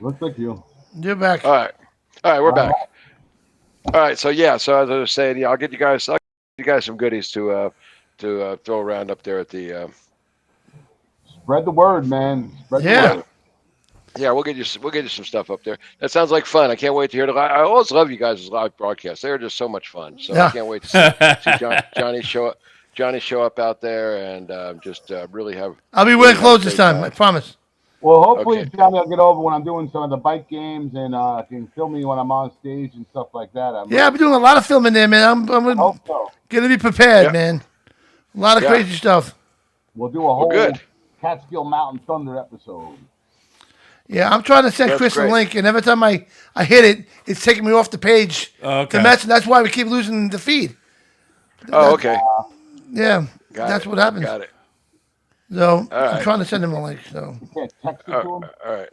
Looks like you. You're back. All right, we're All right. back. All right, so yeah, so as I was saying, yeah, I'll get you guys some goodies to throw around up there at the Spread the word, man. Spread the Yeah. yeah. word. Yeah, we'll get you some stuff up there. That sounds like fun. I can't wait to hear the live. I always love you guys' live broadcasts. They are just so much fun. So I Yeah. can't wait to see Johnny show up out there and just I'll be wearing really have a clothes this great time. I time. promise. Well, hopefully, Okay. Johnny, I'll get over when I'm doing some of the bike games and can film me when I'm on stage and stuff like that. I'm Yeah, I've really been doing a lot of filming there, man. I'm hope so. gonna be prepared, Yeah. man. A lot of Yeah. crazy stuff. We'll do a Well, whole good. Catskill Mountain Thunder episode. Yeah, I'm trying to send That's Chris a great. link, and every time I hit it, it's taking me off the page to Okay. match, and that's why we keep losing the feed. Oh, That okay. yeah, Got that's it. what happens. Got it. So All I'm right. trying to send him a link. So You can't text it to him. All right.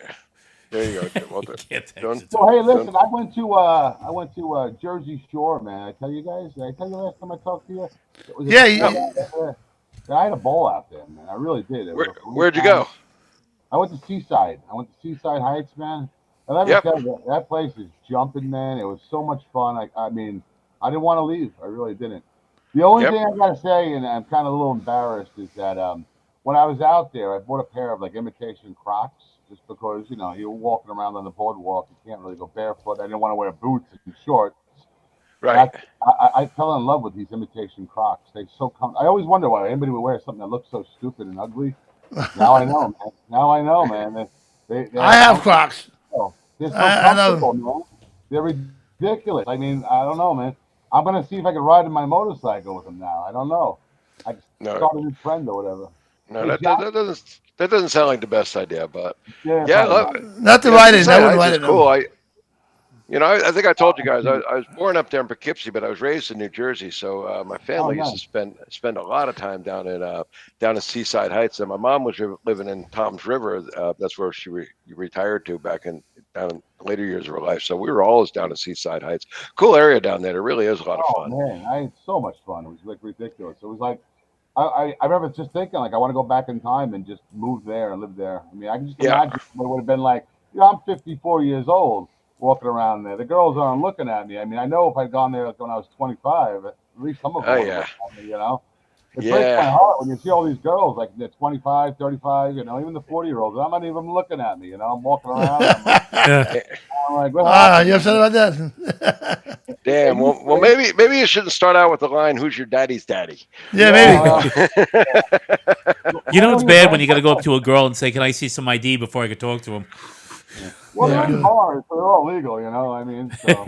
There you go. Well, Can't text don't it to So him. hey, don't. listen, I went to Jersey Shore, man. I tell you guys, did I tell you last time I talked to you? Was it yeah, before No. that? I had a ball out there, man. I really did. It was a great Where'd you time. go? I went to Seaside. I went to Seaside Heights, man. And let me Yep. tell you, that place is jumping, man. It was so much fun. I mean, I didn't want to leave. I really didn't. The only Yep. thing I gotta say, and I'm kind of a little embarrassed, is that when I was out there, I bought a pair of like imitation Crocs, just because you're walking around on the boardwalk, you can't really go barefoot. I didn't want to wear boots and shorts, and Right. I fell in love with these imitation Crocs. They so I always wonder why anybody would wear something that looks so stupid and ugly. Now I know, man. Now I know, man. They're I have Crocs. they're so I love them. comfortable, man. They're ridiculous. I mean, I don't know, man. I'm gonna see if I can ride in my motorcycle with them now. I don't know. I No. start a new trend or whatever. No. Hey, John, That doesn't sound like the best idea. But yeah, yeah, I probably love not. it. Not to You know, ride it. I Seaside wouldn't Heights ride is it though. cool. I think I told you guys I was born up there in Poughkeepsie, but I was raised in New Jersey. So my Oh, family used to nice. spend a lot of time down in Seaside Heights, and my mom was living in Tom's River. That's where she retired to back in down in the later years of her life. So we were always down in Seaside Heights. Cool area down there. It really is a lot of Oh fun. man, I had so much fun. It was like ridiculous. It was like I remember just thinking like I want to go back in time and just move there and live there. I mean, I can just Yeah. imagine what it would have been like. I'm 54 years old walking around there. The girls aren't looking at me. I mean, I know if I'd gone there like when I was 25, at least some of them Oh would have yeah. looked at me. It breaks my Yeah. heart when you see all these girls like they're 25, 35, even the 40-year-olds. I'm not even looking at me. I'm walking around. I'm like, what happened, You upset man? about that? Are Damn. you Well, serious? maybe you shouldn't start out with the line, "Who's your daddy's daddy?" Yeah, Yeah, You maybe. know. well, You I know know it's your bad when you got to go grandpa. up to a girl and say, "Can I see some ID before I can talk to him?" Well, Yeah, they're in good. bars, so they're all legal. I mean, so.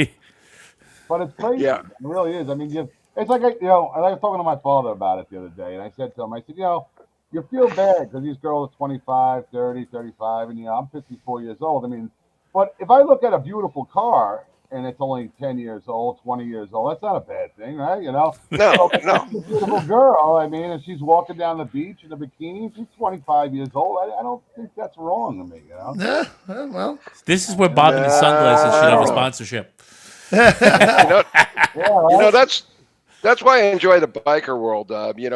But it's crazy. Yeah. It really is. I mean, it's like I was talking to my father about it the other day, and I said to him, I said, you feel bad because these girls are 25, 30, 35, and I'm 54 years old. I mean, but if I look at a beautiful car and it's only 10 years old, 20 years old, that's not a bad thing, right? No. So No. a beautiful girl. I mean, and she's walking down the beach in a bikini. She's 25 years old. I don't think that's wrong to me. Yeah. Well. This is where You know? Bob and his sunglasses should I have a don't know. sponsorship. You know. Yeah, You know right. that's why I enjoy the biker world.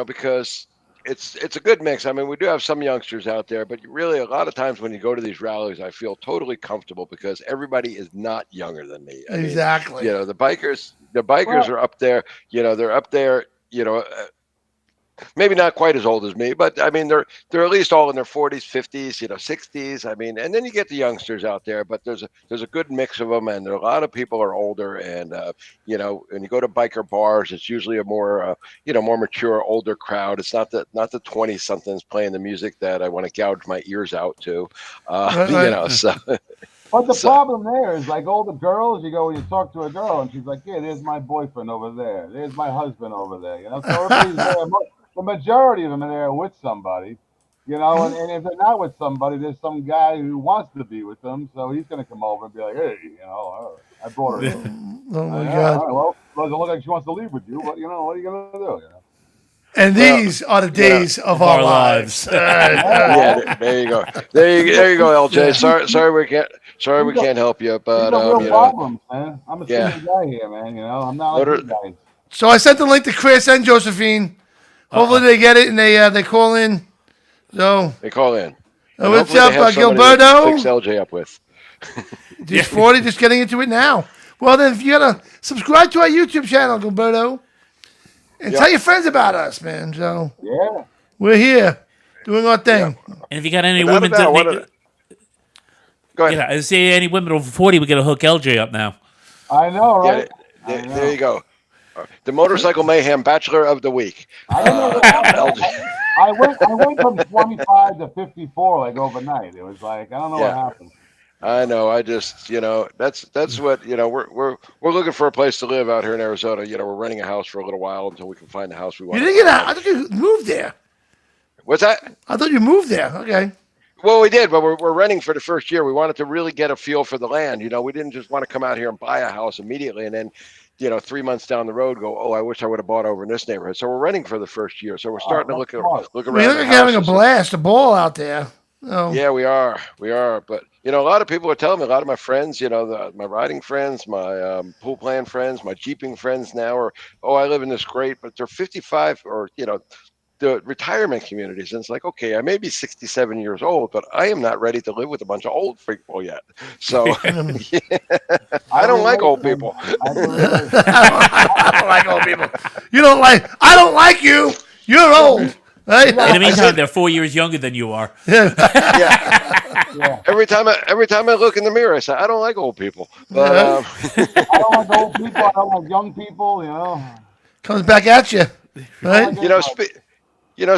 Because it's a good mix. I mean, we do have some youngsters out there, but really a lot of times when you go to these rallies, I feel totally comfortable because everybody is not younger than me. I mean, Exactly. the bikers Well, are up there. They're up there. Maybe not quite as old as me, but I mean they're at least all in their 40s, 50s, 60s. I mean, and then you get the youngsters out there, but there's a good mix of them, and a lot of people are older, and when you go to biker bars, it's usually a more mature, older crowd. It's not the 20 somethings playing the music that I want to gouge my ears out to, Right. Right. so but the so problem there is like all the girls, you go and you talk to a girl and she's like, yeah, there's my boyfriend over there. There's my husband over there. So everybody's there. The majority of them are there with somebody. And if they're not with somebody, there's some guy who wants to be with them. So he's going to come over and be like, hey, I brought her here. Oh my Yeah, all God. right, well, it doesn't look like she wants to leave with you, but what are you going to do? And well, these are the you know. days of Of our our lives. lives. All right. All right. Yeah, there you go. There you go, LJ. Yeah. Sorry we These are, can't help you, these but are real problems, man. I'm a yeah. single guy here, man. I'm not like What are you guys. So I sent the link to Chris and Josephine. Hopefully Uh-oh. they get it and they call in. So they call in? And What's hopefully they up, have somebody to Gilberto? fix LJ up with. Just 40, just getting into it now. Well, then, if you gotta subscribe to our YouTube channel, Gilberto, and Yep. tell your friends about us, man. So Yeah. we're here doing our thing. And if you got any Without a women, doubt, one of the- Go ahead. I say any women over 40, we got to hook LJ up now. I know, Yeah, right? there you go. The Motorcycle Mayhem Bachelor of the Week. I don't know what happened. LJ. I went from 25 to 54 like overnight. It was like I don't know what Yeah. happened. I know. I just, that's what, we're looking for a place to live out here in Arizona. We're renting a house for a little while until we can find the house we You want. didn't get out. I thought you moved there. What's that? I thought you moved there. Okay. Well, we did, but we're renting for the first year. We wanted to really get a feel for the land. We didn't just want to come out here and buy a house immediately and then, 3 months down the road go, oh, I wish I would have bought over in this neighborhood. So we're renting for the first year. So we're starting to look that's smart. around. Well, you look like you're having a blast, a ball out there. Oh. Yeah, we are. But a lot of people are telling me. A lot of my friends, my riding friends, my pool playing friends, my jeeping friends now are, oh, I live in this great, but they're 55 or the retirement communities. And it's like, okay, I may be 67 years old, but I am not ready to live with a bunch of old people yet. So I don't like old people. I don't like old people. You don't like. I don't like you. You're old. Right? In the meantime, they're 4 years younger than you are. Yeah. Yeah. Every time I look in the mirror, I say I don't like old people. But I don't like old people. I don't like young people. Comes back at you. Right?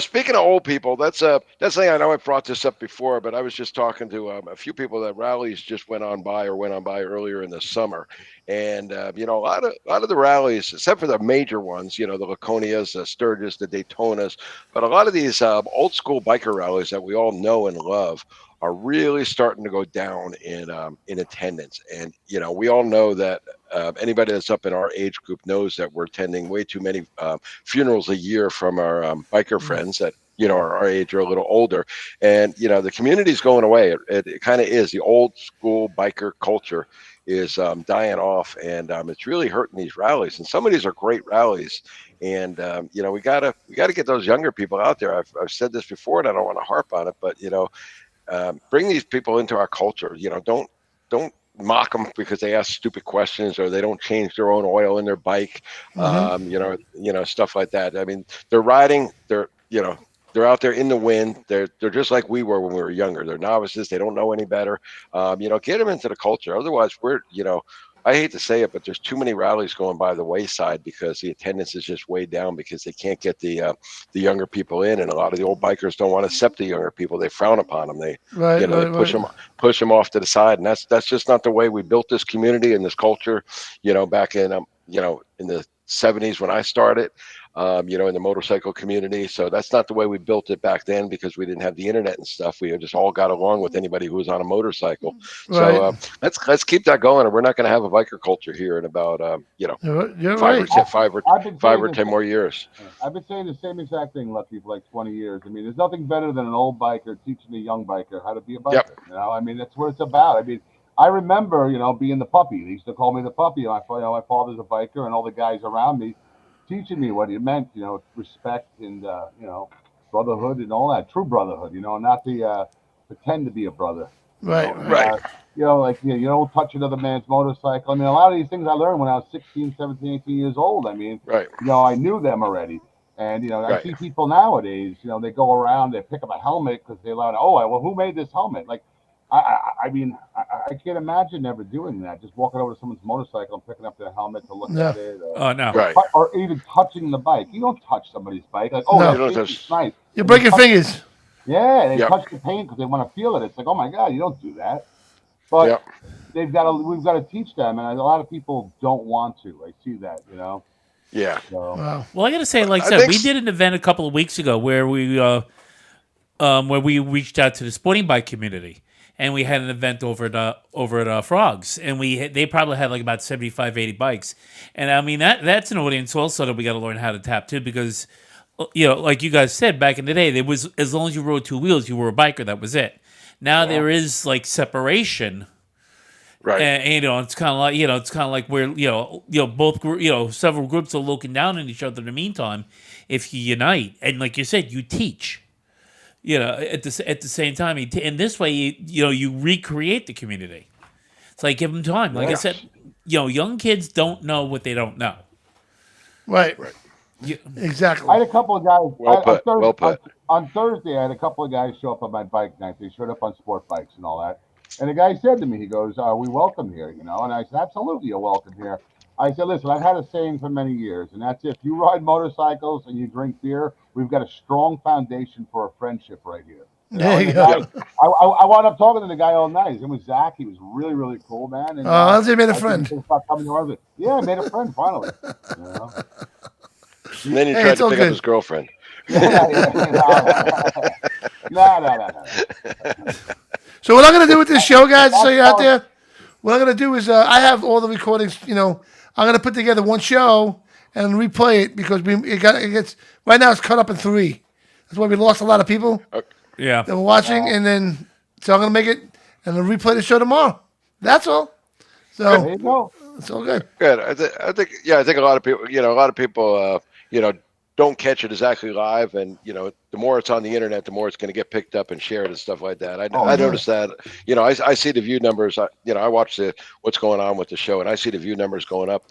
Speaking of old people, that's the thing. I know I brought this up before, but I was just talking to a few people that rallies just went on by earlier in the summer, and a lot of the rallies, except for the major ones, the Laconias, the Sturgis, the Daytonas, but a lot of these old school biker rallies that we all know and love are really starting to go down in attendance. And we all know that anybody that's up in our age group knows that we're attending way too many funerals a year from our biker friends that are our age or a little older. And the community's going away. It kind of is. The old school biker culture is dying off, and it's really hurting these rallies. And some of these are great rallies. And we gotta get those younger people out there. I've said this before, and I don't want to harp on it, but bring these people into our culture. Don't mock them because they ask stupid questions or they don't change their own oil in their bike. Stuff like that. I mean, they're riding. They're out there in the wind. They're just like we were when we were younger. They're novices. They don't know any better. Get them into the culture. Otherwise, I hate to say it, but there's too many rallies going by the wayside because the attendance is just way down because they can't get the younger people in, and a lot of the old bikers don't want to accept the younger people. They frown upon them. They push them off to the side, and that's just not the way we built this community and this culture. Back in in the 70s when I started. In the motorcycle community. So that's not the way we built it back then because we didn't have the internet and stuff. We just all got along with anybody who was on a motorcycle. Right. So let's keep that going. And we're not going to have a biker culture here in about, You're five right. or 10 more years. I've been saying the same exact thing, Lucky, for like 20 years. I mean, there's nothing better than an old biker teaching a young biker how to be a biker. Yep. I mean, that's what it's about. I mean, I remember, being the puppy. They used to call me the puppy. My father's a biker, and all the guys around me teaching me what it meant, respect and, brotherhood and all that, true brotherhood, not the pretend to be a brother. Right. Right. You don't touch another man's motorcycle. I mean, a lot of these things I learned when I was 16, 17, 18 years old. I mean, Right. I knew them already. And, I Right. see people nowadays, they go around, they pick up a helmet because they learn, who made this helmet? Like, I mean, I can't imagine never doing that. Just walking over to someone's motorcycle and picking up their helmet to look at it. Oh, no. Right. Or even touching the bike. You don't touch somebody's bike. Like, No. You don't it's nice. You break your fingers. Yeah, they Yep. touch the paint because they want to feel it. It's like, oh my God, you don't do that. But Yep. we've got to teach them, and a lot of people don't want to. I see that, Yeah. So Wow. Well, I got to say, like I I said, think we s- did an event a couple of weeks ago where we reached out to the sporting bike community, and we had an event over at Frogs, and they probably had like about 75, 80 bikes, and I mean that's an audience also that we got to learn how to tap to because, like you guys said back in the day, there was as long as you rode two wheels, you were a biker. That was it. Now there is like separation. Right. And it's kind of like where both several groups are looking down on each other. In the meantime, if you unite and like you said, you teach, you know, at the same time, and this way, you recreate the community. It's like give them time. Like I Yeah. said, young kids don't know what they don't know. Right. You, Exactly. I had a couple of guys. Well put, well put. On Thursday, I had a couple of guys show up on my bike night. They showed up on sport bikes and all that. And the guy said to me, he goes, "Are we welcome here?" You know, and I said, "Absolutely, you're welcome here." I said, "Listen, I've had a saying for many years, and that's if you ride motorcycles and you drink beer, we've got a strong foundation for a friendship right here." There you And the go. guy- I wound up talking to the guy all night. His name was Zach. He was really, really cool, man. And How's he made a I think friend? he's gonna start coming to ours. Yeah, I made a friend finally. You know? And then he Hey, tried it's to all pick good. up his girlfriend. No. So what I'm gonna do with this show, guys, so you're out there, what I'm gonna do is I have all the recordings. I'm gonna put together one show and replay it because it gets right now it's cut up in 3. That's why we lost a lot of people yeah. that were watching, and then so I'm gonna make it and then replay the show tomorrow. That's all. There So you go. it's all good. Good. I think a lot of people, don't catch it exactly live, and the more it's on the internet, the more it's going to get picked up and shared and stuff like that. I noticed that. I see the view numbers. I watch what's going on with the show, and I see the view numbers going up.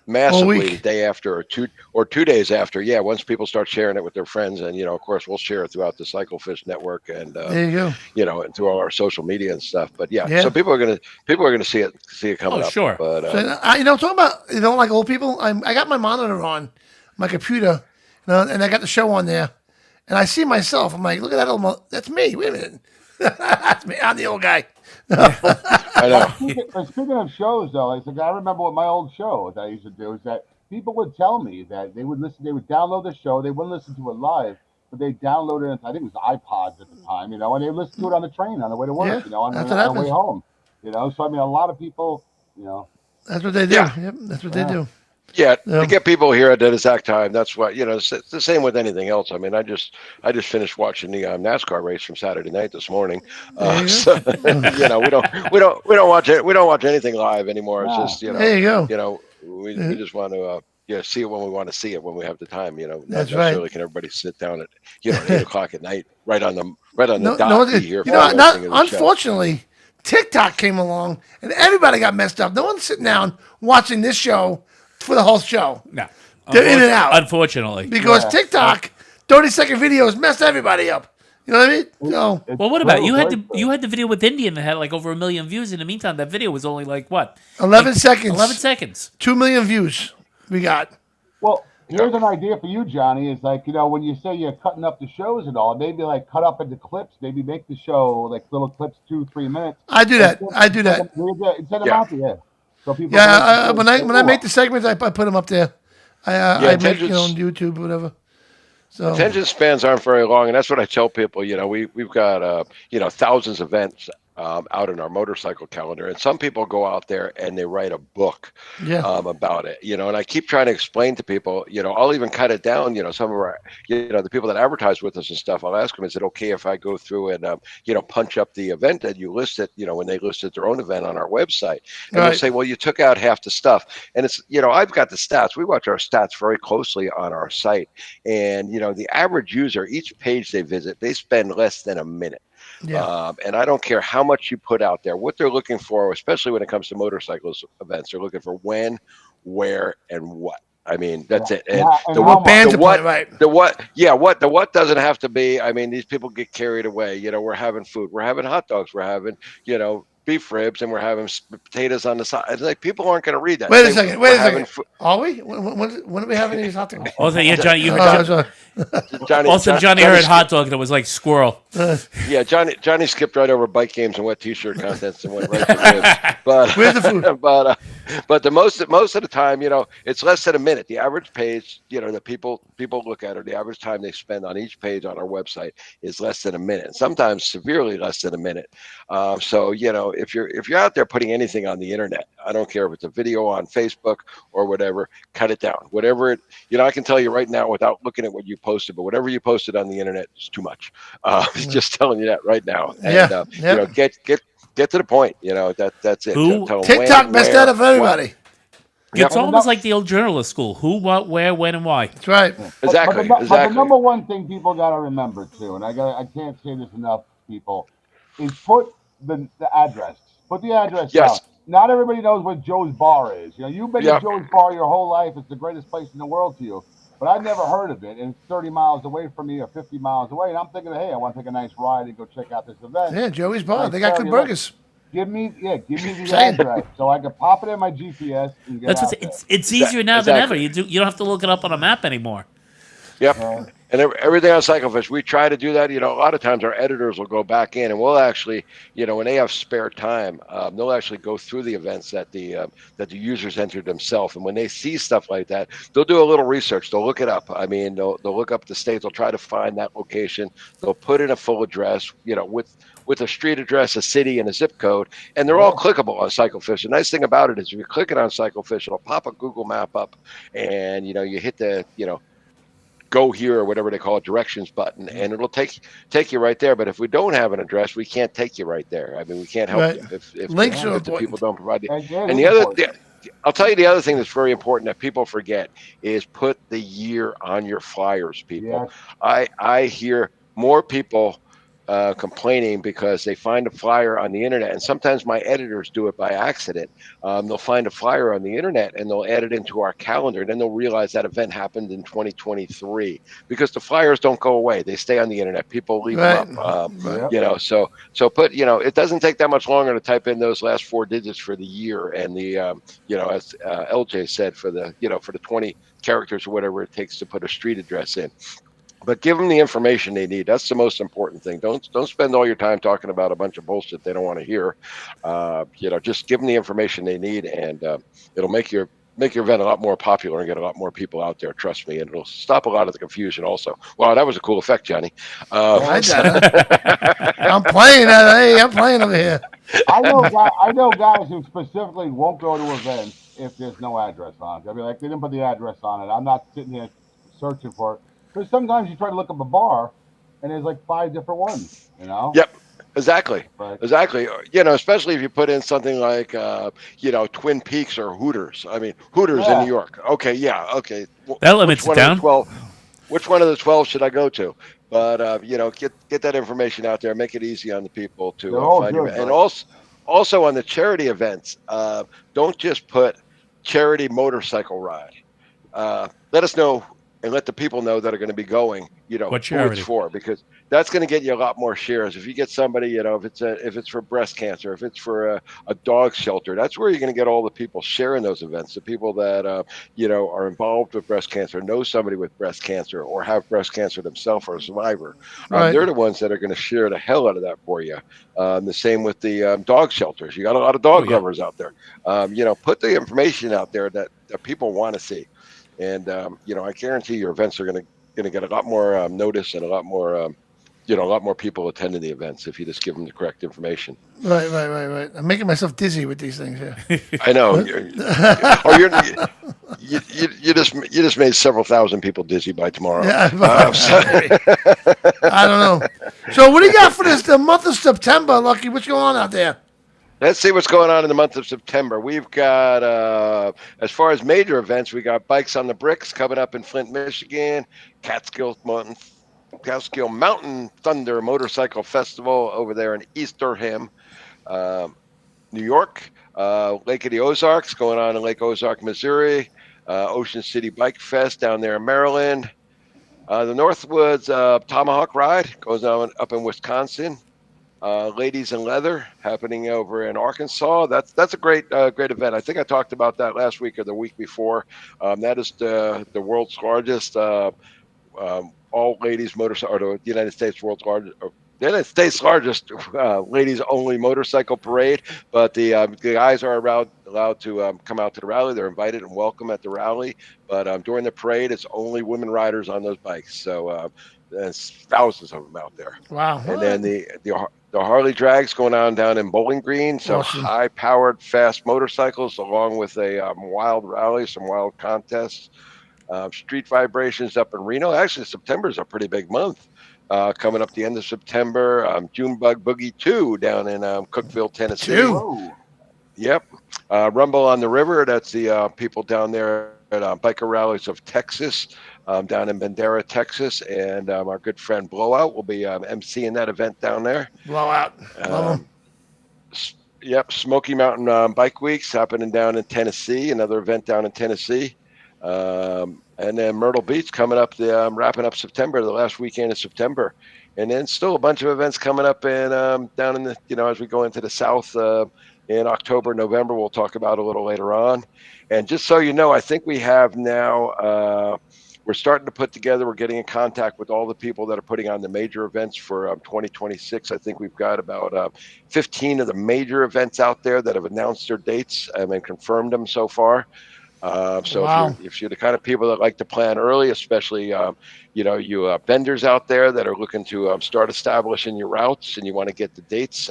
Massively week. the day after or 2 days after. Yeah, once people start sharing it with their friends, and of course we'll share it throughout the Cyclefish network and There you go. and through all our social media and stuff. But yeah, Yeah. so people are gonna see it coming Oh, up. sure. But So, talking about like old people. I got my monitor on my computer, and I got the show on there, and I see myself. I'm like, look at that old. That's me. Wait a minute. That's me. I'm the old guy. I know. Speaking of shows, though, I remember what my old show that I used to do is that people would tell me that they would download the show, they wouldn't listen to it live, but they downloaded it. I think it was iPods at the time, and they listened to it on the train on the way to work, Yeah, on that's the what way happens. home, So I mean, a lot of people, That's what they do. Yeah. Yep, that's what they do. Yeah, Yeah. to get people here at that exact time. That's what it's the same with anything else. I mean, I just finished watching the NASCAR race from Saturday night this morning. There you So we don't watch it. We don't watch anything live anymore. It's No. just There you go. we just want to see it when we want to see it when we have the time. Not That's necessarily right. can everybody sit down at 8 o'clock at night right on the No, dot. no, be here you for know, the not, thing of the show. unfortunately, TikTok came along and everybody got messed up. No one's sitting down watching this show for the whole show No. They're in and out. Unfortunately. because Yeah. TikTok 30-second videos messed everybody up. You know what I mean? So Well, what about you had the video with Indian that had like over 1 million views. In the meantime, that video was only like what? 11 seconds. 11 seconds. 2 million views we got. Well, here's an idea for you, Johnny. Is like when you say you're cutting up the shows and all, maybe like cut up into clips. Maybe make the show like little clips, 2-3 minutes. I do that. I do that. Send them Yeah. out there. So people. Yeah, when I make the segments, I put them up there. I make attention's- on YouTube, whatever. So Attention spans aren't very long, and that's what I tell people. We've got thousands of events out in our motorcycle calendar, and some people go out there and they write a book yeah, about it. And I keep trying to explain to people. I'll even cut it down. Some of our the people that advertise with us and stuff. I'll ask them, is it okay if I go through and punch up the event that you listed? When they listed their own event on our website, and they'll Right. say, well, you took out half the stuff, and it's I've got the stats. We watch our stats very closely on our site, and the average user, each page they visit, they spend less than a minute. yeah. And I don't care how much you put out there. What they're looking for, especially when it comes to motorcycles events, they're looking for when, where, and what. I mean, that's it. And Yeah, and the how what, much. Bands the are what, playing, right. the what doesn't have to be. I mean, these people get carried away. We're having food, we're having hot dogs, we're having beef ribs, and we're having potatoes on the side. It's like people aren't going to read that. Wait a They- second. we're Wait a having second. Are we? When are we having these hot dogs? Also, yeah, Johnny, you Oh, heard. sorry. Johnny, Johnny heard hot dog and it was like squirrel. Yeah, Johnny skipped right over bike games and wet T-shirt contests and went right to ribs. But Where's the food? but the most of the time, it's less than a minute. The average page, that people look at, or the average time they spend on each page on our website is less than a minute. Sometimes severely less than a minute. So if you're out there putting anything on the internet, I don't care if it's a video on Facebook or whatever, cut it down. Whatever it, I can tell you right now without looking at what you posted, but whatever you posted on the internet is too much. Just telling you that right now. Yeah, And, yeah. Get to the point. That's it. Who? Tell 'em TikTok when, messed where, that up for everybody. Yep. It's almost like the old journalist school: who, what, where, when, and why. That's right. Exactly. But the Exactly. number one thing people got to remember too, and I can't say this enough, people, is put the address. Put the address down. Yes. Not everybody knows what Joe's Bar is. You know, you've been to Yep. Joe's Bar your whole life. It's the greatest place in the world to you. But I've never heard of it, and it's 30 miles away from me or 50 miles away. And I'm thinking, hey, I want to take a nice ride and go check out this event. Yeah, Joey's Bar. Nice They got good area. burgers. Give me the Saying. address so I can pop it in my GPS and get That's out what's, there. it's easier now than ever. Exactly. You don't have to look it up on a map anymore. Yep. And everything on Cyclefish, we try to do that. You know, a lot of times our editors will go back in and we'll actually, you know, when they have spare time, they'll actually go through the events that the users entered themselves. And when they see stuff like that, they'll do a little research. They'll look it up. I mean, they'll look up the state. They'll try to find that location. They'll put in a full address, you know, with a street address, a city, and a zip code, and they're all clickable on Cyclefish. The nice thing about it is if you click it on Cyclefish, it'll pop a Google map up, and you know, you hit the, you know, go here or whatever they call it, directions button, and it'll take you right there. But if we don't have an address, we can't take you right there. I mean, we can't help Right. you if Links are if the people important. don't provide the. And And the other, I'll tell you the other thing that's very important that people forget is put the year on your flyers, people. Yes. I hear more people complaining because they find a flyer on the internet, and sometimes my editors do it by accident. They'll find a flyer on the internet and they'll add it into our calendar, and then they'll realize that event happened in 2023 because the flyers don't go away; they stay on the internet. People leave them up, you know. So put, you know, it doesn't take that much longer to type in those last 4 digits for the year, and the you know, as LJ said, for the, you know, for the 20 characters or whatever it takes to put a street address in. But give them the information they need. That's the most important thing. Don't spend all your time talking about a bunch of bullshit they don't want to hear. You know, just give them the information they need, and it'll make your event a lot more popular and get a lot more people out there. Trust me, and it'll stop a lot of the confusion. Also, wow, that was a cool effect, Johnny. I got it. I'm playing. Hey, I'm playing over here. I know guys who specifically won't go to events if there's no address on it. They'll be like, they didn't put the address on it. I'm not sitting here searching for it. Because sometimes you try to look up a bar and there's like 5 different ones, you know? Yep. Exactly. But, Exactly. You know, especially if you put in something like, you know, Twin Peaks or Hooters. I mean, Hooters in New York. Okay. Yeah. Okay. That limits it down. Which one of the 12 should I go to? But, you know, get that information out there. Make it easy on the people to find you. And also on the charity events, don't just put charity motorcycle ride. Let us know and let the people know that are going to be going, you know, what who it's for, because that's going to get you a lot more shares. If you get somebody, you know, if it's for breast cancer, if it's for a dog shelter, that's where you're going to get all the people sharing those events. The people that, you know, are involved with breast cancer, know somebody with breast cancer, or have breast cancer themselves or a survivor. Right. They're the ones that are going to share the hell out of that for you. The same with the dog shelters. You got a lot of dog lovers out there. You know, put the information out there that people want to see. And you know, I guarantee your events are going to get a lot more notice and a lot more, you know, a lot more people attending the events if you just give them the correct information. Right. I'm making myself dizzy with these things here. I know. You just made several thousand people dizzy by tomorrow. Yeah, I don't know. So what do you got for the month of September, Lucky? What's going on out there? Let's see what's going on in the month of September. We've got, as far as major events, we got Bikes on the Bricks coming up in Flint, Michigan, Catskill Mountain Thunder Motorcycle Festival over there in East Durham, New York, Lake of the Ozarks going on in Lake Ozark, Missouri, Ocean City Bike Fest down there in Maryland, the Northwoods Tomahawk Ride goes on up in Wisconsin. Ladies in Leather happening over in Arkansas. That's a great event. I think I talked about that last week or the week before. That is the world's largest all ladies motorcycle, or the United States largest ladies only motorcycle parade. But the guys are allowed to come out to the rally. They're invited and welcome at the rally. But during the parade, it's only women riders on those bikes. So there's thousands of them out there. Wow. And then the Harley drags going on down in Bowling Green. So awesome. High-powered, fast motorcycles, along with a wild rally, some wild contests. Street Vibrations up in Reno. Actually, September is a pretty big month. Coming up the end of September, Junebug Boogie 2 down in Cookeville, Tennessee. Two. Yep. Rumble on the River. That's the people down there at Biker Rallies of Texas, down in Bandera, Texas, and our good friend Blowout will be emceeing that event down there. Blowout. Love 'em. Yep, Smoky Mountain Bike Weeks happening down in Tennessee. Another event down in Tennessee. And then Myrtle Beach coming up, wrapping up September, the last weekend of September. And then still a bunch of events coming up in down in the, as we go into the South in October, November, we'll talk about a little later on. And just so you know, I think we have now, we're starting to put together, we're getting in contact with all the people that are putting on the major events for 2026. I think we've got about 15 of the major events out there that have announced their dates and confirmed them so far. So Wow. if you're the kind of people that like to plan early, especially, you vendors out there that are looking to start establishing your routes and you want to get the dates,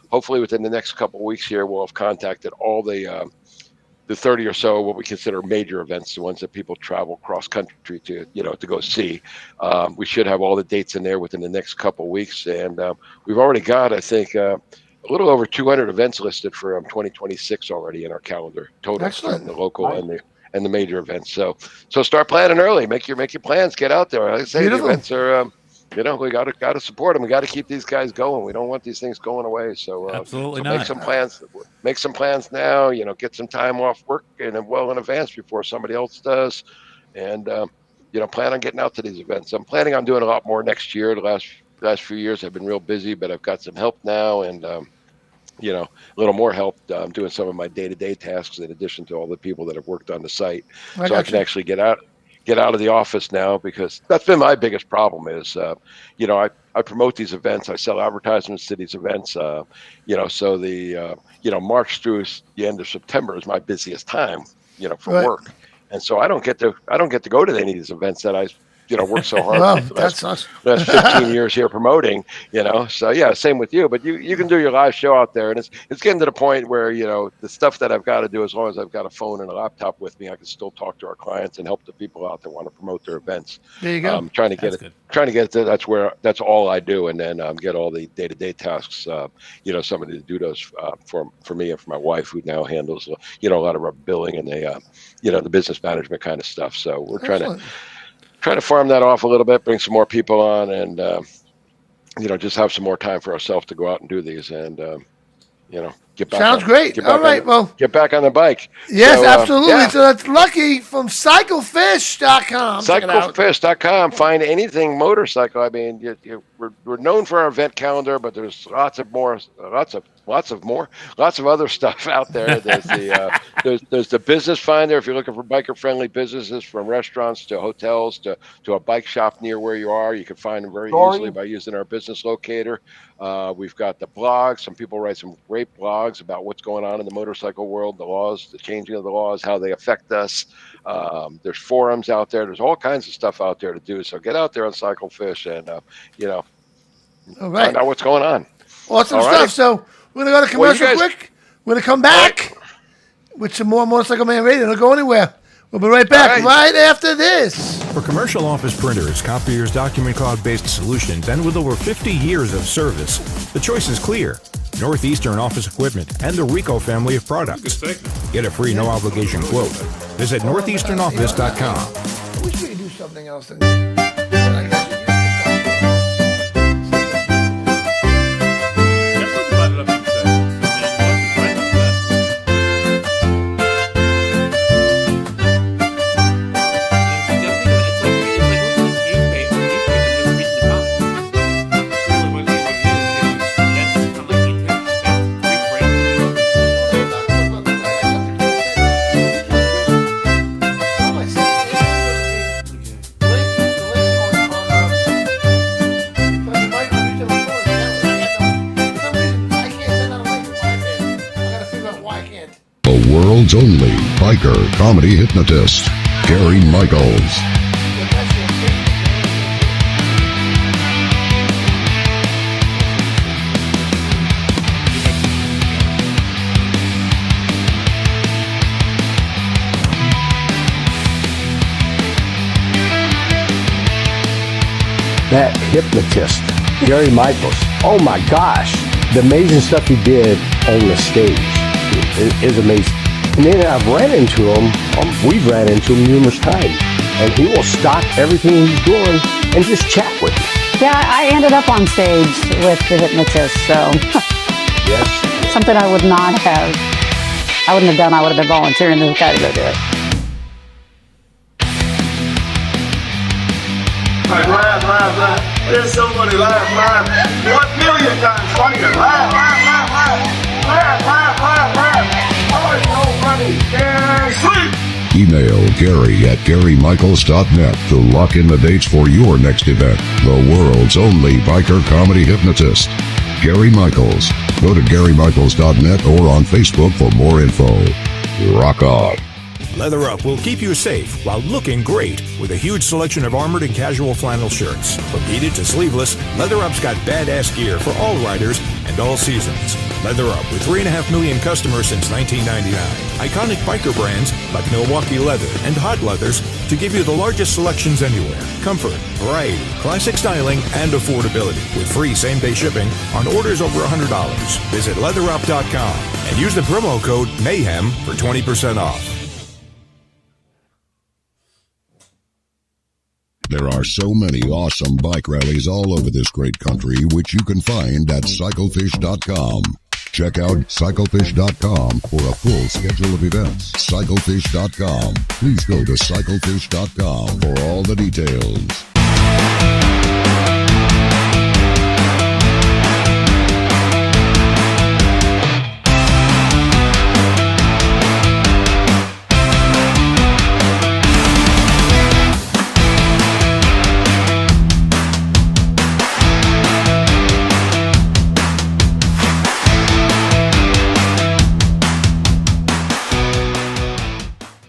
hopefully within the next couple of weeks here, we'll have contacted all the 30 or so what we consider major events, the ones that people travel cross country to, to go see. We should have all the dates in there within the next couple of weeks. And we've already got, I think, a little over 200 events listed for 2026 already in our calendar total, Excellent. the local and the major events. So start planning early. Make your plans. Get out there. Like I say, Beautiful. the events are, we got to support them. We got to keep these guys going. We don't want these things going away. So Absolutely make not. some plans. Make some plans now. Get some time off work and well in advance before somebody else does, and plan on getting out to these events. I'm planning on doing a lot more next year. The last few years I've been real busy, but I've got some help now, and a little more help doing some of my day-to-day tasks in addition to all the people that have worked on the site. So I can actually get out of the office now, because that's been my biggest problem is, I promote these events. I sell advertisements to these events, so the, March through the end of September is my busiest time, for Right. work. And so I don't get to go to any of these events that I work so hard Well, for the that's us. last 15 years here promoting, so yeah, same with you, but you can do your live show out there, and it's getting to the point where, the stuff that I've got to do, as long as I've got a phone and a laptop with me, I can still talk to our clients and help the people out that want to promote their events. There you go. Trying to get it to, that's all I do. And then get all the day-to-day tasks, somebody to do those for me and for my wife, who now handles, a lot of our billing and the business management kind of stuff. So we're Excellent. trying to farm that off a little bit, bring some more people on, and just have some more time for ourselves to go out and do these, and get back. Sounds great. All right. Well, get back on the bike. yes, So, absolutely. yeah. So that's Lucky from CycleFish.com. Check it out. CycleFish.com. Find anything motorcycle. I mean, we're known for our event calendar, but there's lots of other stuff out there. There's there's the business finder if you're looking for biker friendly businesses, from restaurants to hotels to a bike shop near where you are. You can find them very easily by using our business locator. We've got the blogs. Some people write some great blogs about what's going on in the motorcycle world, the laws, the changing of the laws, how they affect us. There's forums out there. There's all kinds of stuff out there to do. So get out there on CycleFish and All right. find out what's going on. Awesome All stuff. right. So we're going to go to Well, you commercial guys- quick. We're going to come back with some more Motorcycle Man Radio. Don't go anywhere. We'll be right back All right. right after this. For commercial office printers, copiers, document cloud-based solutions, and with over 50 years of service, the choice is clear. Northeastern Office Equipment and the Rico family of products. Get a free no-obligation quote. Visit northeasternoffice.com. I wish we could do something else. The world's only biker comedy hypnotist, Gary Michaels. That hypnotist, Gary Michaels. Oh my gosh, the amazing stuff he did on the stage. is amazing. And then I've ran into him, we've ran into him numerous times, and he will stop everything he's doing and just chat with you. Yeah, I ended up on stage with the hypnotist, so Yes. something I wouldn't have done. I would have been volunteering this guy to go do it. Laugh. There's somebody laugh. 1 million times funnier. Laugh. Oh, it's so funny. And sleep. Email Gary at GaryMichaels.net to lock in the dates for your next event. The world's only biker comedy hypnotist, Gary Michaels. Go to GaryMichaels.net or on Facebook for more info. Rock on. Leather Up will keep you safe while looking great with a huge selection of armored and casual flannel shirts. From heated to sleeveless, Leather Up's got badass gear for all riders and all seasons. Leather Up with 3.5 million customers since 1999. Iconic biker brands like Milwaukee Leather and Hot Leathers to give you the largest selections anywhere. Comfort, variety, classic styling, and affordability with free same-day shipping on orders over $100. Visit leatherup.com and use the promo code MAYHEM for 20% off. There are so many awesome bike rallies all over this great country, which you can find at cyclefish.com. Check out cyclefish.com for a full schedule of events. Cyclefish.com. Please go to cyclefish.com for all the details.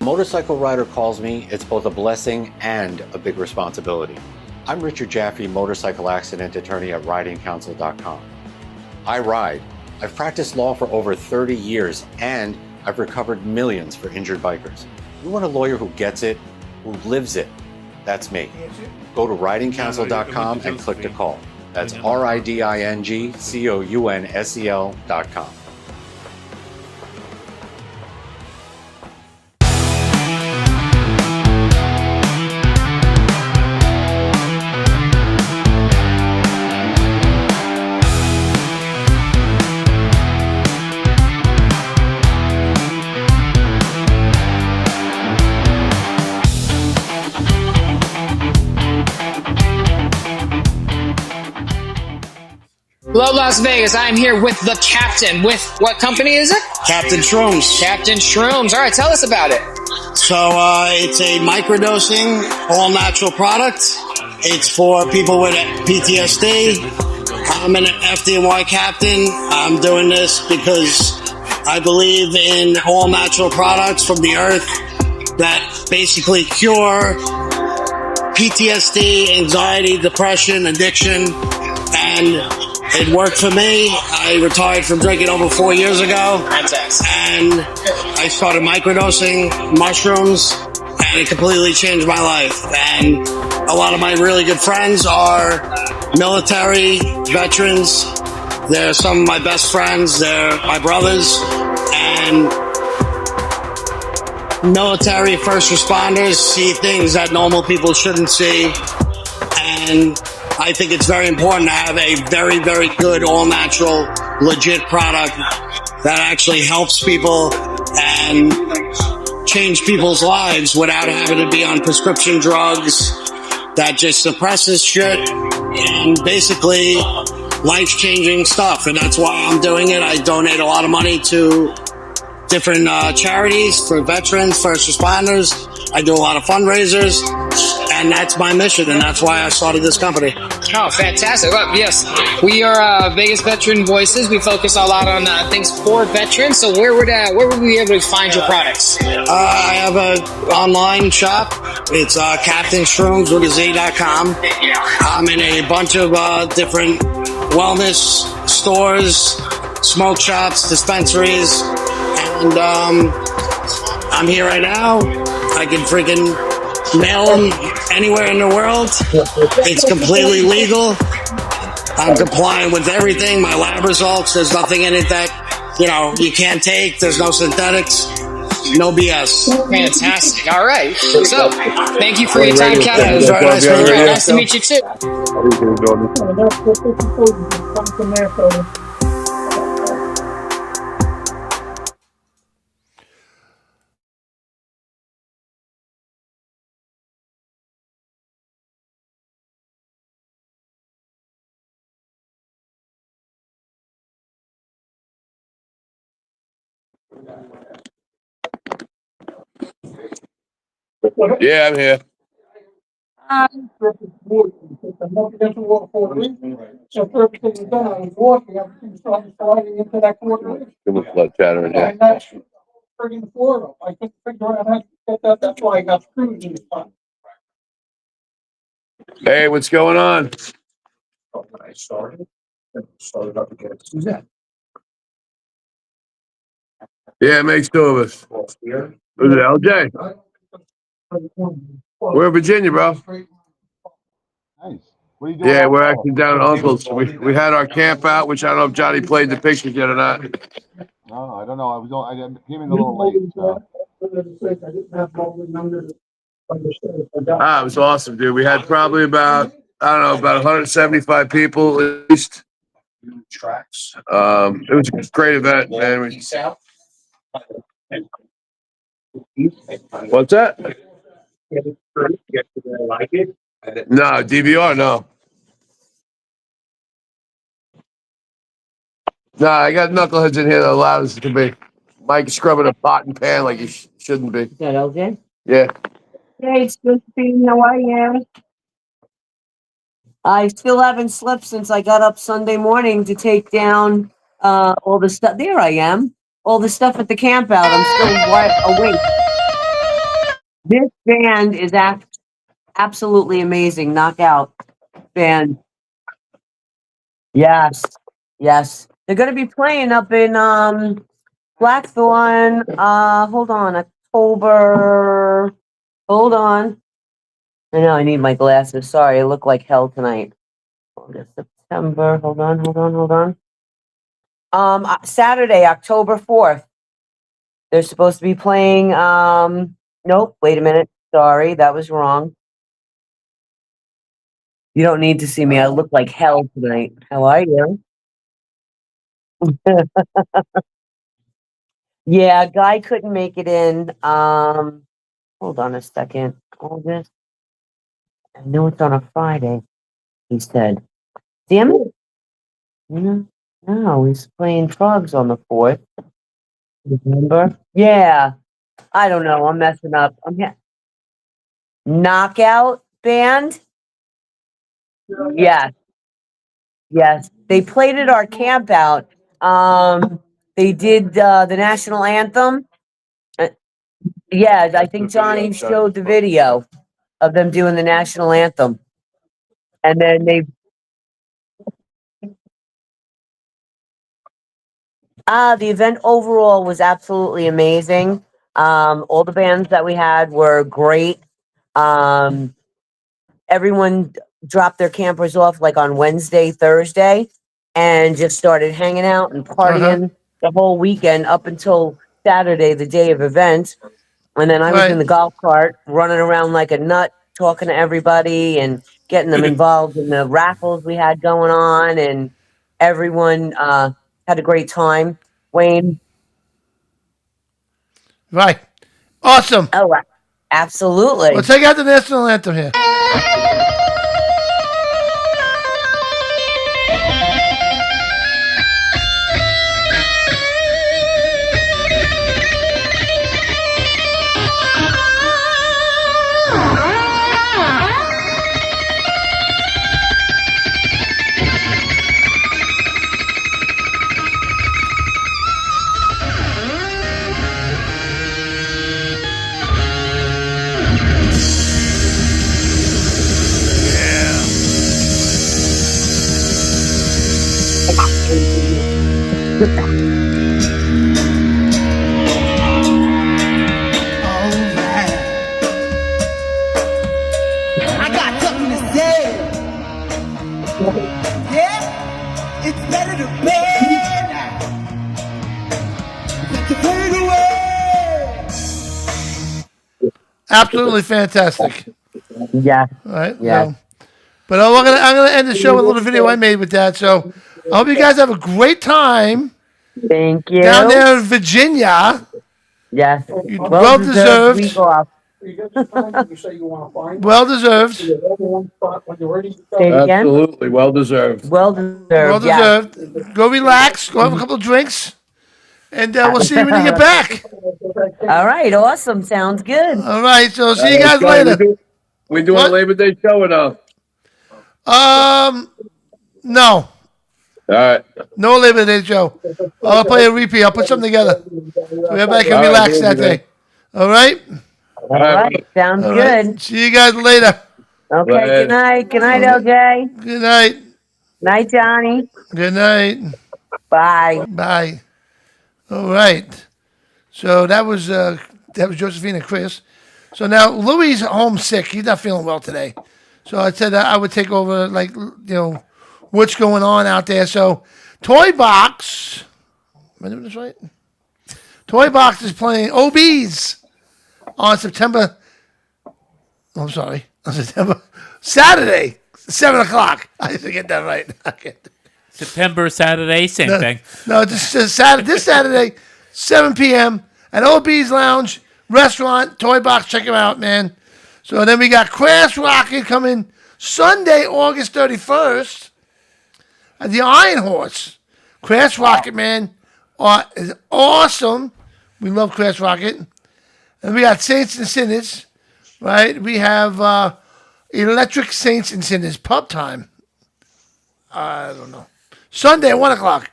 Motorcycle rider calls me, it's both a blessing and a big responsibility. I'm Richard Jaffe, motorcycle accident attorney at ridingcouncil.com. I ride. I've practiced law for over 30 years and I've recovered millions for injured bikers. You want a lawyer who gets it, who lives it? That's me. Go to ridingcouncil.com and click to call. That's ridingcounsel.com. Hello, Las Vegas. I'm here with the captain. With what company is it? Captain Shrooms. Captain Shrooms. All right, tell us about it. So it's a microdosing, all-natural product. It's for people with PTSD. I'm an FDNY captain. I'm doing this because I believe in all-natural products from the earth that basically cure PTSD, anxiety, depression, addiction, and it worked for me. I retired from drinking over 4 years ago. Fantastic. And I started microdosing mushrooms, and it completely changed my life. And a lot of my really good friends are military veterans. They're some of my best friends. They're my brothers. And military first responders see things that normal people shouldn't see. And I think it's very important to have a very, very good, all-natural, legit product that actually helps people and change people's lives without having to be on prescription drugs that just suppresses shit and basically life-changing stuff. And that's why I'm doing it. I donate a lot of money to different charities for veterans, first responders. I do a lot of fundraisers. And that's my mission, and that's why I started this company. Oh, fantastic. Well, yes, we are Vegas Veteran Voices. We focus a lot on things for veterans. So where would we be able to find your products? I have an online shop. It's CaptainShrooms.com. I'm in a bunch of different wellness stores, smoke shops, dispensaries, and I'm here right now. I can freaking mail them anywhere in the world. It's completely legal. I'm compliant with everything. My lab results, there's nothing in it that you can't take. There's no synthetics, no BS. Fantastic. All right. So, thank you for your time, Kevin. It was very nice meeting you. Nice to meet you too. Yeah, I'm here. Too much blood chatter in here. Hey, what's going on? Yeah, it makes two of us. Who's it, LJ? We're in Virginia, bro. Nice. What are you doing? Yeah, out we're there? actually down at Uncle's. We had our camp out, which I don't know if Johnny played the pictures yet or not. No, I don't know. I came in a little late. So. Ah, it was awesome, dude. We had probably about 175 people at least. It was a great event, man. What's that? No, DVR, no. Nah, I got knuckleheads in here that are loud as it can be. Mike scrubbing a pot and pan like he shouldn't be. Is that LJ? Yeah. Hey, it's good to be how I am. I still haven't slept since I got up Sunday morning to take down all the stuff. There I am. All the stuff at the camp out. I'm still awake. This band is absolutely amazing. Knockout band. Yes. Yes. They're going to be playing up in Blackthorn. Hold on. October. Hold on. I know I need my glasses. Sorry, I look like hell tonight. August, September. Hold on. Saturday, October 4th. They're supposed to be playing. Nope. Wait a minute. Sorry, that was wrong. You don't need to see me. I look like hell tonight. How are you? Yeah, Guy couldn't make it in. Hold on a second. August. I know it's on a Friday. He said, "Damn it! No, he's playing Frogs on the 4th. Remember? Yeah. I don't know. I'm messing up. Knockout band. Yes. Yes. They played at our camp out. They did the national anthem. Yeah, I think Johnny showed the video of them doing the national anthem. And then the event overall was absolutely amazing. All the bands that we had were great. Everyone dropped their campers off like on Wednesday, Thursday, and just started hanging out and partying the whole weekend up until Saturday, the day of event. And then I was in the golf cart running around like a nut, talking to everybody and getting them involved in the raffles we had going on, and everyone had a great time. Wayne. Right. Awesome. Oh, absolutely. Let's take out the national anthem here. Absolutely fantastic. Yeah. All right. Yeah. So, but I'm gonna end the show with a little video I made with that. So I hope you guys have a great time Thank you. down there in Virginia. Yes. Well deserved. Week off. Well deserved. Say it again. Absolutely, well deserved. Well deserved. Well yeah. deserved. Go relax. Go have a couple of drinks, and we'll see you when you get back. All right. Awesome. Sounds good. All right. So see you guys later. We doing a Labor Day show or no? No. All right. No Labor Day show. I'll play a repeat. I'll put something together. So everybody can All right, relax that Labor Day. day. All right? All right. Sounds All good. right. See you guys later. Okay. Bye. Good night. Good night, LJ. Good night. Night, Johnny. Good night. Bye. Bye. All right. So that was Josephine and Chris. So now Louis is homesick. He's not feeling well today. So I said I would take over, like, what's going on out there. So Toy Box, am I doing this right? Toy Box is playing OBs on September. I'm sorry, on Saturday, 7 o'clock. I didn't get that right. September, Saturday, same thing. No, just Saturday. This Saturday, 7 p.m. at OB's Lounge Restaurant, Toy Box. Check them out, man. So then we got Crash Rocket coming Sunday, August 31st at the Iron Horse. Crash Rocket, man, is awesome. We love Crash Rocket. And we got Saints and Sinners, right? We have Electric Saints and Sinners pub time. I don't know. Sunday at 1 o'clock.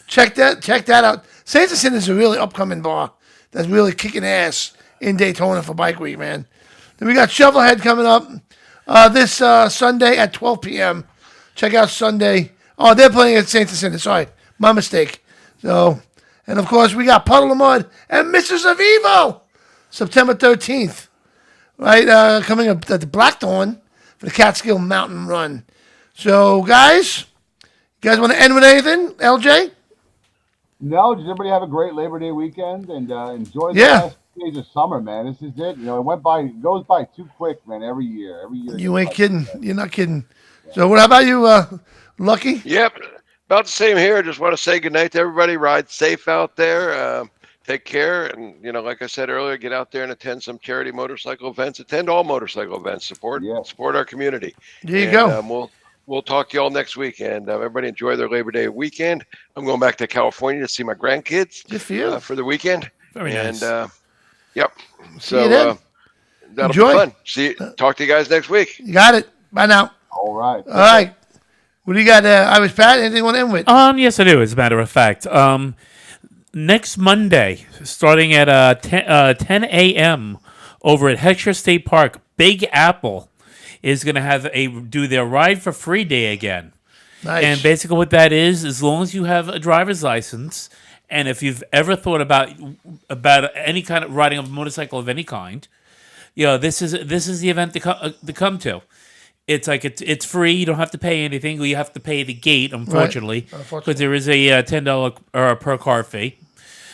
Check that out. Saints and Sinners is a really upcoming bar that's really kicking ass in Daytona for Bike Week, man. Then we got Shovelhead coming up this Sunday at 12 p.m. Check out Sunday. Oh, they're playing at Saints and Sinners. Sorry, my mistake. So, and of course, we got Puddle of Mud and Misters of Evil, September 13th. Right, coming up at the Blackthorn for the Catskill Mountain Run. So, guys, you guys want to end with anything, LJ? No, does everybody have a great Labor Day weekend and enjoy the Yeah. last days of summer, man? This is it. It goes by too quick, man. Every year. You ain't kidding. You're not kidding. So, what about you, Lucky? Yep, about the same here. Just want to say goodnight to everybody. Ride safe out there. Take care, and like I said earlier, get out there and attend some charity motorcycle events. Attend all motorcycle events. Support our community. There you go. We'll talk to you all next week, and everybody enjoy their Labor Day weekend. I'm going back to California to see my grandkids. Good for you. For the weekend. Very nice. And yep. See you then. That'll Enjoy. be fun. Talk to you guys next week. You got it. Bye now. All right. All right. What do you got there? Irish Pat, anything you want to end with? Yes, I do. As a matter of fact, next Monday, starting at 10 a.m. over at Heckscher State Park, Big Apple is going to do their Ride for Free Day again. Nice. And basically what that is, as long as you have a driver's license, and if you've ever thought about any kind of riding a motorcycle of any kind, this is the event to come to. It's like it's free. You don't have to pay anything. You have to pay the gate, unfortunately, because there is a $10 per car fee.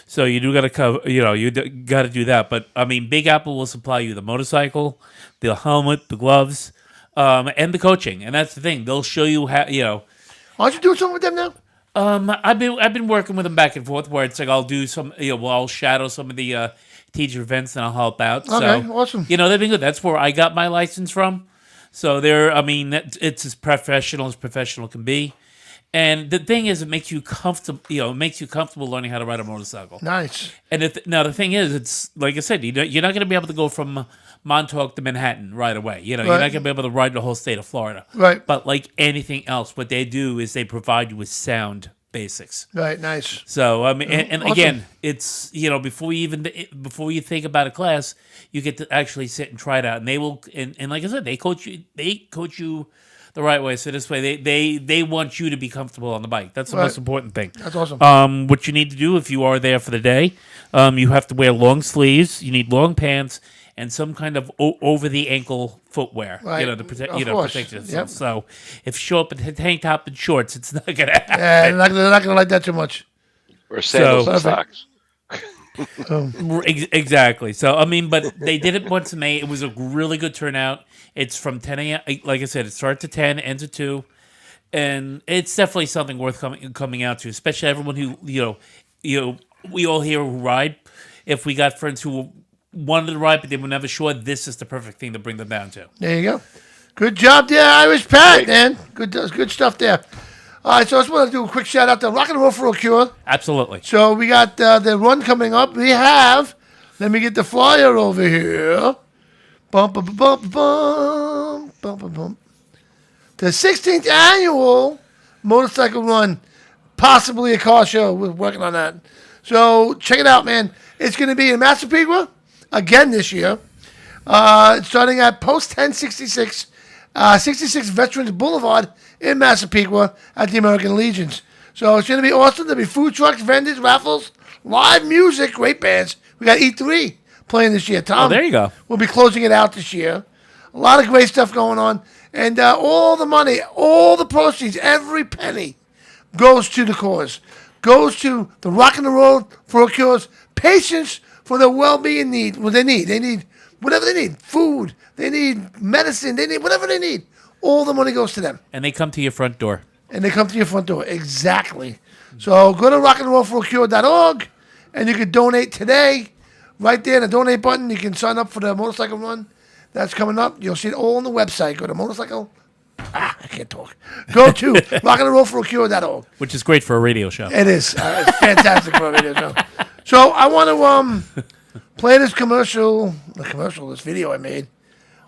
So you do got to cover. You got to do that. But I mean, Big Apple will supply you the motorcycle, the helmet, the gloves, and the coaching. And that's the thing. They'll show you how. Aren't you doing something with them now? I've been working with them back and forth. Where it's like I'll do some. I'll shadow some of the teacher events and I'll help out. Okay, so, awesome. They've been good. That's where I got my license from. So it's as professional can be. And the thing is, it makes you comfortable. It makes you comfortable learning how to ride a motorcycle. Nice. And now the thing is, it's like I said, you're not going to be able to go from Montauk to Manhattan right away. You're not going to be able to ride the whole state of Florida. Right. But like anything else, what they do is they provide you with sound basics. Right. Nice. So I mean, and Awesome. again, it's before you think about a class, you get to actually sit and try it out, and they will. And like I said, they coach you the right way. So this way, they want you to be comfortable on the bike. That's the most important thing. That's awesome. What you need to do if you are there for the day, you have to wear long sleeves. You need long pants and some kind of over the ankle footwear. Right. To protect Of course. protect yourself. Yep. So if you show up in a tank top and shorts, it's not gonna happen. Yeah, they're not gonna like that too much. Or sandals and Perfect. socks. Exactly. So I mean, but they did it once in May. It was a really good turnout. It's from 10 a.m. Like I said, it starts at 10, ends at 2, and it's definitely something worth coming out to, especially everyone who we all here who ride. If we got friends who wanted to ride but they were never sure, this is the perfect thing to bring them down to. There you go. Good job there, Irish Pat, man. Good stuff there. All right, so I just want to do a quick shout out to Rock and Roll for a Cure. Absolutely. So we got the run coming up. We have, let me get the flyer over here. Bum, bum, bum, bum, bum, bum, bum. The 16th annual motorcycle run, possibly a car show. We're working on that. So check it out, man. It's going to be in Massapequa again this year. Starting at Post 1066, 66 Veterans Boulevard in Massapequa at the American Legions. So it's going to be awesome. There'll be food trucks, vendors, raffles, live music, great bands. We got E3 playing this year. Tom, there you go. We'll be closing it out this year. A lot of great stuff going on. And all the money, all the proceeds, every penny goes to the cause. Goes to the Rock and Roll for a Cure's patients for their well-being need. What they need. They need whatever they need. Food. They need medicine. They need whatever they need. All the money goes to them. And they come to your front door. Exactly. So go to rockandrollforacure.org and you can donate today. Right there in the donate button, you can sign up for the motorcycle run. That's coming up. You'll see it all on the website. Go to motorcycle. I can't talk. Go to rockandrollforacure.org. Which is great for a radio show. It is. It's fantastic for a radio show. So I want to play this this video I made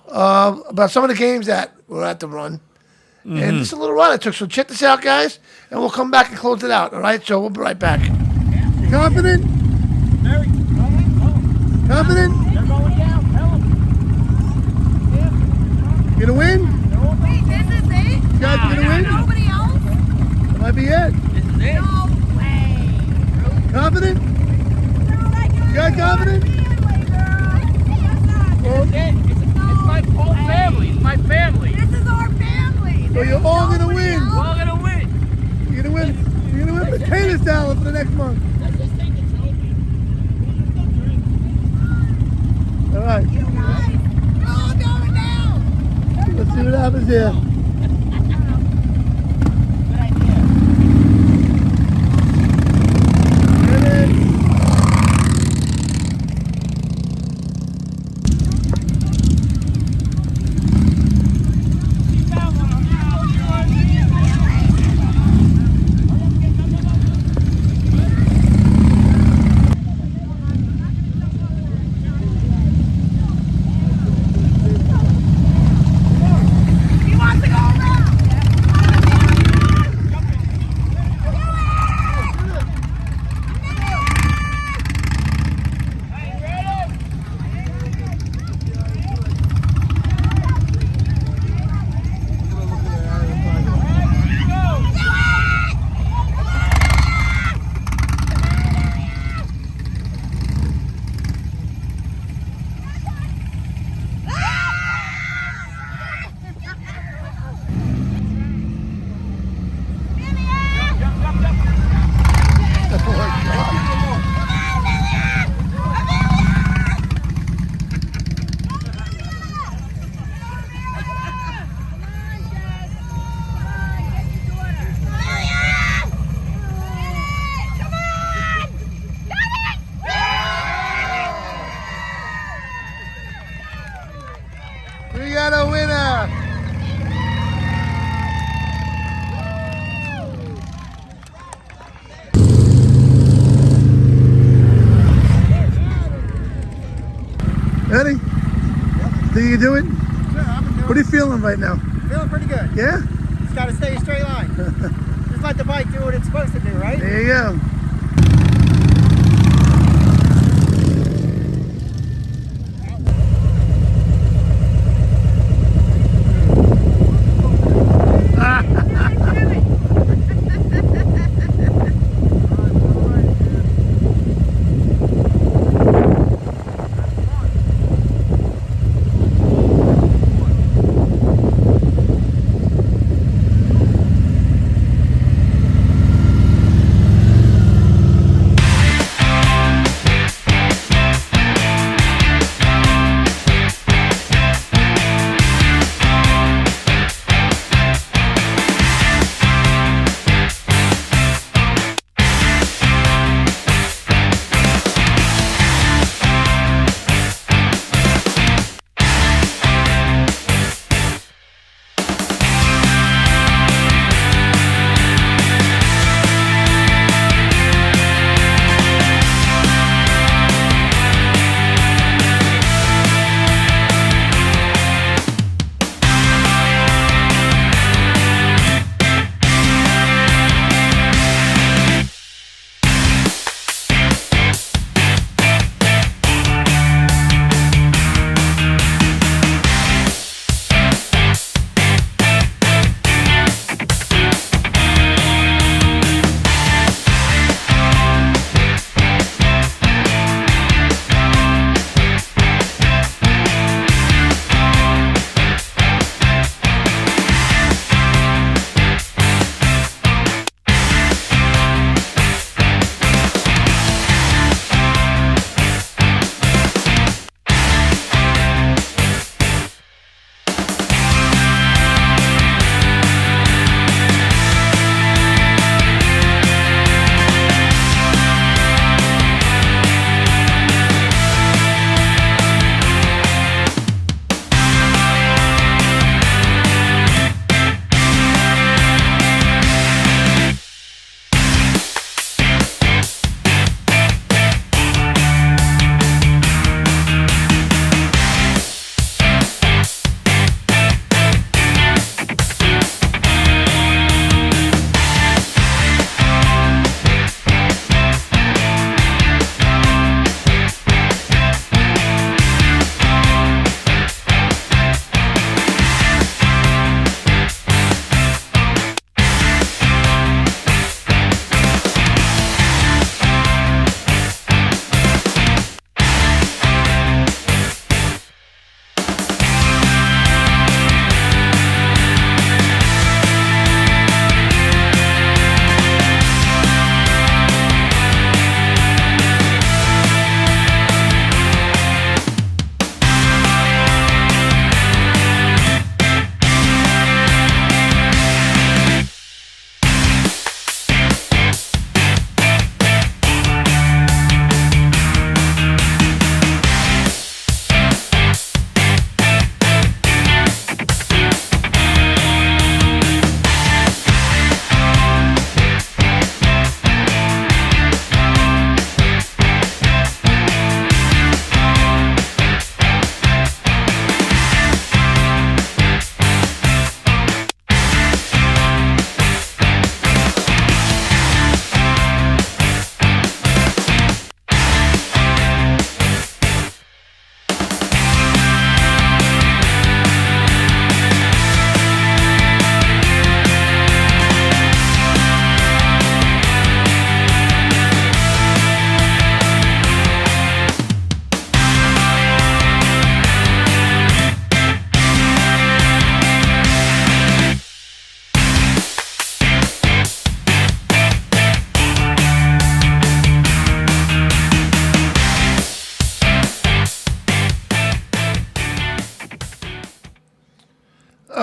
about some of the games that were at the run. Mm-hmm. And it's a little run I took. So check this out, guys, and we'll come back and close it out. All right? So we'll be right back. You confident? Very. Confident? They're going down. Tell them. You gonna win? Wait, this is it? You guys gonna win? Nobody else? That might be it. This is it. No way. Confident? You guys confident? It's my whole family. It's my family. This is our family. So you're all gonna win. We're all gonna win. You're gonna win. You're gonna win potato salad for the next month. Let's just take the trophy. All right. You guys, we're all going down. Let's see what happens here. Good idea. He wants to go around. We got a winner. Ready? Think you can do it? What are you feeling right now? Feeling pretty good. Yeah? Just got to stay a straight line. Just let the bike do what it's supposed to do, right? There you go.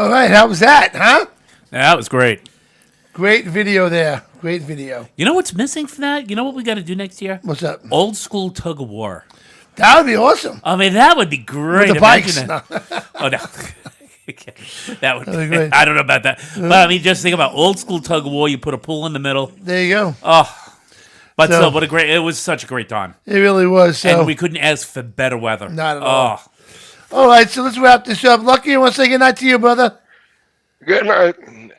All right, how was that, huh? That was great. Great video there. Great video. You know what's missing from that? You know what we got to do next year? What's up? Old school tug of war. That would be awesome. I mean, that would be great. With the bikes. Imagine it. Oh no. That would That'd be great. I don't know about that. But I mean, just think about old school tug of war. You put a pool in the middle. There you go. Oh, but So- what it was such a great time. It really was. So. And we couldn't ask for better weather. Not at all. Oh, All right, so let's wrap this up. Lucky, I want to say good night to you, brother. Good night.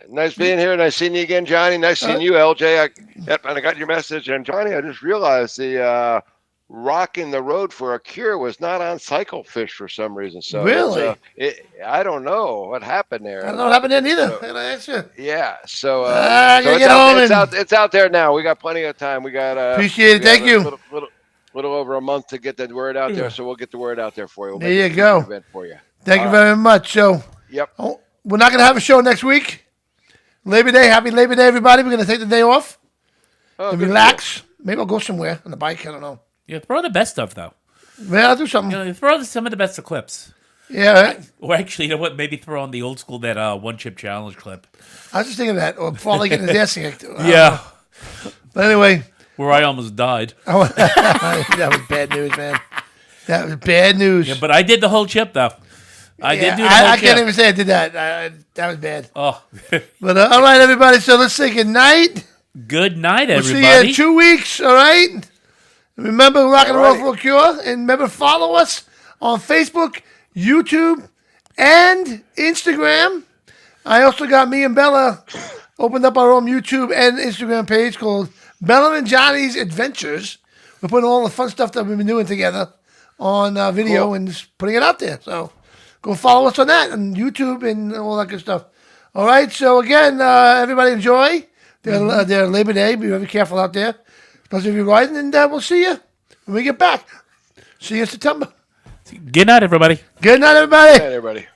Nice being here. Nice seeing you again, Johnny. Nice seeing you, LJ. And I got your message. And Johnny, I just realized the Rocking the Road for a Cure was not on Cyclefish for some reason. So Really? I don't know what happened there. I don't know what happened there neither. Can I ask you? Yeah. So, I gotta it's, get out, home it's, and- out, it's out there now. We got plenty of time. We got Appreciate it. we got Thank a you. Little over a month to get the word out there. So we'll get the word out there for you. We'll There make you it a go. good event for you. Thank you All very much. So, Yep. we're not going to have a show next week. Labor Day. Happy Labor Day, everybody. We're going to take the day off Oh, and good relax. Maybe I'll go somewhere on the bike. I don't know. yeah. Throw the best stuff though. Yeah, I'll do something. You know, throw some of the best of clips. Yeah, Or actually, you know what? Maybe throw on the old school that one chip challenge clip. I was just thinking of that. Or Farley getting his ass kicked. Yeah. But anyway. Where I almost died. That was bad news, man. That was bad news. Yeah, but I did the whole chip though. I did do the I whole can't chip. even say I did that. That was bad. Oh. But all right, everybody. So let's say good night. Good night, We'll everybody. see you in 2 weeks. All right. Remember, Rock and Roll Alrighty. for a Cure, and remember, follow us on Facebook, YouTube, and Instagram. I also got me and Bella opened up our own YouTube and Instagram page called Bella and Johnny's Adventures. We're putting all the fun stuff that we've been doing together on video and just putting it out there. So go follow us on that on YouTube and all that good stuff. All right. So again, everybody enjoy their Labor Day. Be very careful out there, especially if you're riding. And we'll see you when we get back. See you in September. Good night, everybody. Good night, everybody. Good night, everybody.